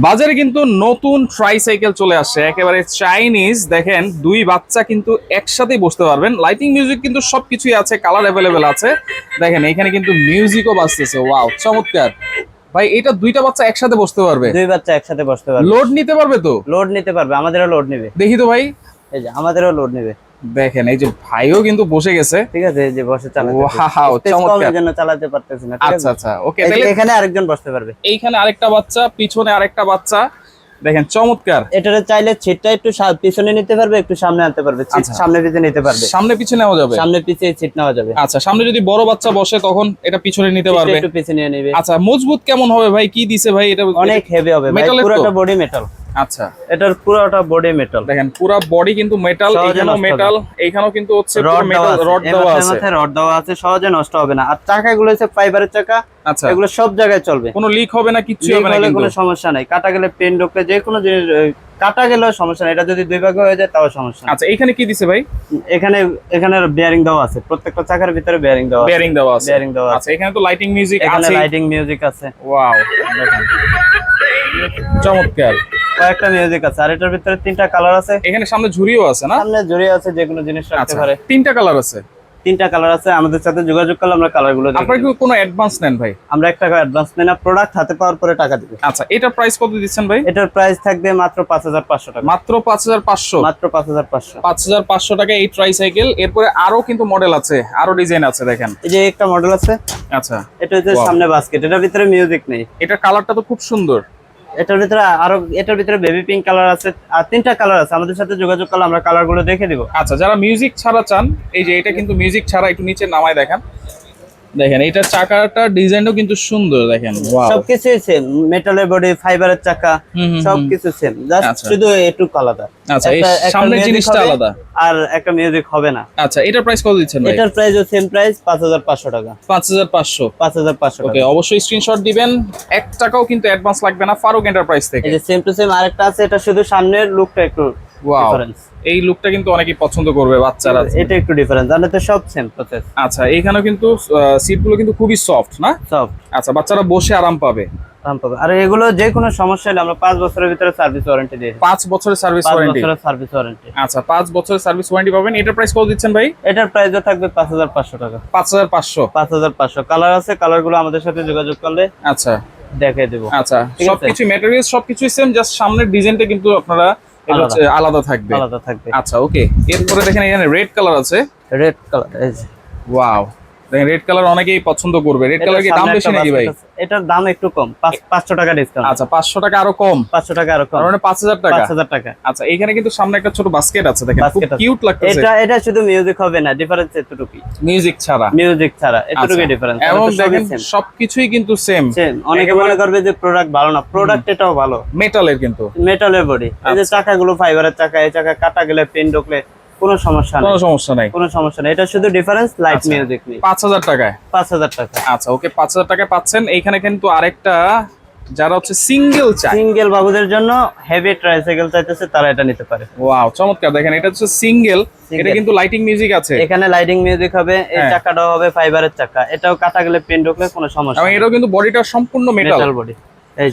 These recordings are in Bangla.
বাজারে কিন্তু নতুন ট্রাইসাইকেল চলে আসছে, একেবারে চাইনিজ। দেখেন দুই বাচ্চা কিন্তু একসাথেই বসতে পারবেন। লাইটিং মিউজিক কিন্তু সবকিছুই আছে, কালার অ্যাভেলেবেল আছে। দেখেন এখানে কিন্তু মিউজিকও বাজতেছে। ওয়াও, চমৎকার ভাই। এটা দুইটা বাচ্চা একসাথে বসতে পারবে? দুই বাচ্চা একসাথে বসতে পারবে। লোড নিতে পারবে তো? লোড নিতে পারবে, আমাদেরও লোড নেবে। দেখি তো ভাই। এই যে আমাদেরও লোড নেবে। দেখেন এই যে ভাইও কিন্তু বসে গেছে। ঠিক আছে, এই যে বসে চালাতে। ওয়াও, চমৎকার। জন্য চালাতে পারতেছ না, ঠিক আছে? আচ্ছা আচ্ছা, ওকে। তাহলে এখানে আরেকজন বসতে পারবে। এইখানে আরেকটা বাচ্চা, পিছনে আরেকটা বাচ্চা। দেখেন চমৎকার। এটারে চাইলে সিটটা একটু পিছনে নিতে পারবে, একটু সামনে আনতে পারবে। সিট সামনে পিছনে নিতে পারবে। সামনে পিছনে নেওয়া যাবে? সামনে পিছনে সিট নেওয়া যাবে। আচ্ছা, সামনে যদি বড় বাচ্চা বসে তখন এটা পিছনে নিতে পারবে, একটু পিছনে নিয়ে নেবে। আচ্ছা, মজবুত কেমন হবে ভাই? কি দিছে ভাই এটা? অনেক হেভি হবে ভাই, পুরোটা বডি মেটাল। আচ্ছা, এটার পুরোটা বডি মেটাল। দেখেন পুরো বডি কিন্তু মেটাল, এখানেও মেটাল, এখানেও কিন্তু হচ্ছে পুরো মেটাল রড দেওয়া আছে। মাথায় রড দেওয়া আছে, সহজে নষ্ট হবে না। আর চাকাগুলো হচ্ছে ফাইবারের চাকা। আচ্ছা, এগুলো সব জায়গায় চলবে, কোনো লিক হবে না, কিচ্ছু হবে না, কোনো সমস্যা নাই। কাটা গেলে পেন ঢুকলে যে কোনো জিনিস কাটা গেলেও সমস্যা নাই। এটা যদি দুই ভাগে হয়ে যায় তাও সমস্যা নাই। আচ্ছা, এখানে কি দিছে ভাই? এখানে বেয়ারিং দেওয়া আছে, প্রত্যেকটা চাকার ভিতরে বেয়ারিং দেওয়া আছে। বেয়ারিং দেওয়া আছে। আচ্ছা, এখানে তো লাইটিং মিউজিক আছে। এখানে লাইটিং মিউজিক আছে। ওয়াও, দেখেন চমৎকার। কয়েকটা মিউজিক আছে। আর এটার ভিতরে তিনটা কালার আছে। এখানে সামনে ঝুড়িও আছে না? সামনে ঝুড়ি আছে, যে কোনো জিনিস রাখতে পারে। তিনটা কালার আছে। তিনটা কালার আছে। আমাদের সাথে যোগাযোগ করলে আমরা কালারগুলো দেব। আপনারা কি কোনো অ্যাডভান্স নেন ভাই? আমরা 1 টাকা অ্যাডভান্স নেই না, প্রোডাক্ট হাতে পাওয়ার পরে টাকা দিবে। আচ্ছা, এটা প্রাইস কত দিচ্ছেন ভাই? এটার প্রাইস থাকবে মাত্র 5500 টাকা। মাত্র 5500? মাত্র 5500। 5500 টাকা এই ট্রাইসাইকেল। এরপরে আরো কিন্তু মডেল আছে, আরো ডিজাইন আছে। দেখেন এই যে একটা মডেল আছে। আচ্ছা, এটা হচ্ছে সামনে বাস্কেট, এটার ভিতরে মিউজিক নেই। এটার কালারটা তো খুব সুন্দর। এটার ভিতরে বেবি পিঙ্ক কালার আছে। আর তিনটা কালার আছে। আমাদের সাথে যোগাযোগ করলে আমরা কালারগুলো দেখে দিব। আচ্ছা, যারা মিউজিক ছাড়া চান, এই যে এটা কিন্তু মিউজিক ছাড়া, একটু নিচে নামায় দেখেন। দেখেন এটা চাকাটা ডিজাইনও কিন্তু সুন্দর। দেখেন সবকিছু সেম, মেটালের বডি, ফাইবারের চাকা, সবকিছু সেম, জাস্ট শুধু একটু আলাদা। আচ্ছা, এই সামনের জিনিসটা আলাদা, আর একটা মিউজিক হবে না। আচ্ছা, এটার প্রাইস কত দিচ্ছেন ভাই? এটার প্রাইসও সেম প্রাইস, 5500 টাকা। 5500 ওকে, অবশ্যই স্ক্রিনশট দিবেন। 1 টাকাও কিন্তু অ্যাডভান্স লাগবে না, ফারুক এন্টারপ্রাইজ থেকে। এই যে সেম টু সেম আরেকটা আছে, এটা শুধু সামনের লুকটা একটু ডিফারেন্স। এই লুকটা কিন্তু অনেকেই পছন্দ করবে বাচ্চারা। এটা একটু ডিফারেন্স, আর তো সব সেম প্রসেস। আচ্ছা, এইখানেও কিন্তু সিটগুলো কিন্তু খুবই সফট না? সফট। আচ্ছা, বাচ্চারা বসে আরাম পাবে। আর এগুলো যে কোনো সমস্যা হলে আমরা 5 বছরের ভিতরে সার্ভিস ওয়ারেন্টি দিই। 5 বছরের সার্ভিস ওয়ারেন্টি? 5 বছরের সার্ভিস ওয়ারেন্টি। আচ্ছা, 5 বছরের সার্ভিস ওয়ারেন্টি পাবেন। এটার প্রাইস কত দিচ্ছেন ভাই? এটার প্রাইসও থাকবে 5500 টাকা। 5500? 5500। কালার আছে, কালারগুলো আমাদের সাথে যোগাযোগ করলে আচ্ছা দেখিয়ে দেব। আচ্ছা, সবকিছু ম্যাটেরিয়াল সবকিছুই সেম, জাস্ট সামনের ডিজাইনটা কিন্তু আপনারা আলাদা থাকবে। আচ্ছা, ওকে। এরপরে দেখেন এখানে রেড কালার আছে। রেড কালার, এই যে ওয়াও, দেখেন রেড কালার অনেকেই পছন্দ করবে। রেড কালার কি দাম বেশি নাকি ভাই? এটার দাম একটু কম, 500 টাকা ডিসকাউন্ট। আচ্ছা, 500 টাকা আরো কম? 500 টাকা আরো কম, মানে 5000 টাকা। 5000 টাকা। আচ্ছা, এখানে কিন্তু সামনে একটা ছোট বাস্কেট আছে, দেখেন খুব কিউট লাগতেছে। এটা শুধু মিউজিক হবে না, ডিফারেন্স এতটুকুই। মিউজিক ছাড়া এতটুকুই ডিফারেন্স। এবং দেখেন সবকিছুই কিন্তু সেম। অনেকে মনে করবে যে প্রোডাক্ট ভালো না, প্রোডাক্ট এটাও ভালো। মেটালের কিন্তু, মেটালের বডি। এই যে চাকাগুলো ফাইবারের চাকা, এই চাকা কাটা গেলে পেন ঢুকলে কোনো সমস্যা নাই। এটা শুধু ডিফারেন্স লাইট মিউজিক নেই। 5000 টাকায়? 5000 টাকা। আচ্ছা, ওকে, 5000 টাকায় পাচ্ছেন। এইখানে কিন্তু আরেকটা, যারা হচ্ছে সিঙ্গেল বাবুদের জন্য হেভি ট্রাইসাইকেল চাইতেছে, তারা এটা নিতে পারে। ওয়াও, চমৎকার। দেখেন এটা হচ্ছে সিঙ্গেল, এটা কিন্তু লাইটিং মিউজিক আছে। এখানে লাইটিং মিউজিক হবে। এই চাকাটাও হবে ফাইবারের চাকা, এটাও কাটা গেলে পেন ঢুকলে কোনো সমস্যা নেই। এবং এটাও কিন্তু বডিটা সম্পূর্ণ মেটাল বডি।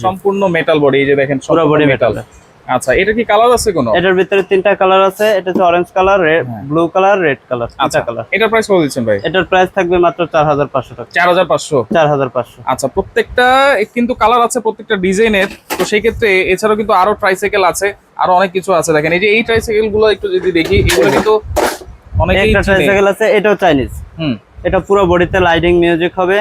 সম্পূর্ণ মেটাল বডি, এই যে দেখেন পুরো বডি মেটাল। আচ্ছা, এটা কি কালার আছে কোনো? এটার ভিতরে তিনটা কালার আছে। এটা হচ্ছে orange colour, blue colour, red colour, তিনটা কালার। এটার প্রাইস কত দিচ্ছেন ভাই? এটার প্রাইস থাকবে মাত্র 4500 টাকা। 4500। আচ্ছা, প্রত্যেকটা কিন্তু কালার আছে, প্রত্যেকটা ডিজাইনের। তো সেই ক্ষেত্রে এছাড়াও কিন্তু আরো ট্রাইসাইকেল আছে, আরো অনেক কিছু আছে। দেখেন এই যে এই ট্রাইসাইকেল গুলো একটু যদি দেখি, এগুলো কিন্তু অনেকেই একটা ট্রাইসাইকেল আছে, এটাও চাইনিজ। এটা পুরো বডিতে লাইটিং মিউজিক হবে।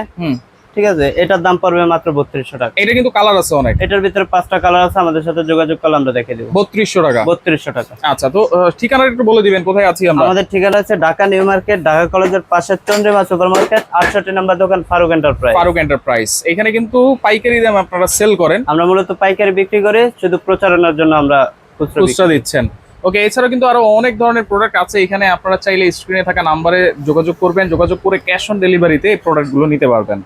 ঠিক আছে, এটার দাম পড়বে মাত্র 3200 টাকা। এটা কিন্তু কালার আছে অনেক। এটার ভিতরে 5টা কালার আছে, আমাদের সাথে যোগাযোগ করলে আমরা দেখিয়ে দেব। 3200 টাকা? 3200 টাকা। আচ্ছা, তো ঠিকানাটা একটু বলে দিবেন, কোথায় আছি আমরা? আমাদের ঠিকানা আছে ঢাকা নিউ মার্কেট, ঢাকা কলেজের পাশে চন্দ্রিমা সুপার মার্কেট, 68 নম্বর দোকান, ফারুক এন্টারপ্রাইজ। এখানে কিন্তু পাইকারি দামে আপনারা সেল করেন? আমরা মূলত পাইকারি বিক্রি করে, শুধু প্রচারণার জন্য আমরা খুচরা দিচ্ছেন। ওকে, এছাড়াও কিন্তু আরো অনেক ধরনের প্রোডাক্ট আছে এখানে। আপনারা চাইলে স্ক্রিনে থাকা নাম্বারে যোগাযোগ করবেন, যোগাযোগ করে ক্যাশ অন ডেলিভারিতে এই প্রোডাক্টগুলো নিতে পারবেন।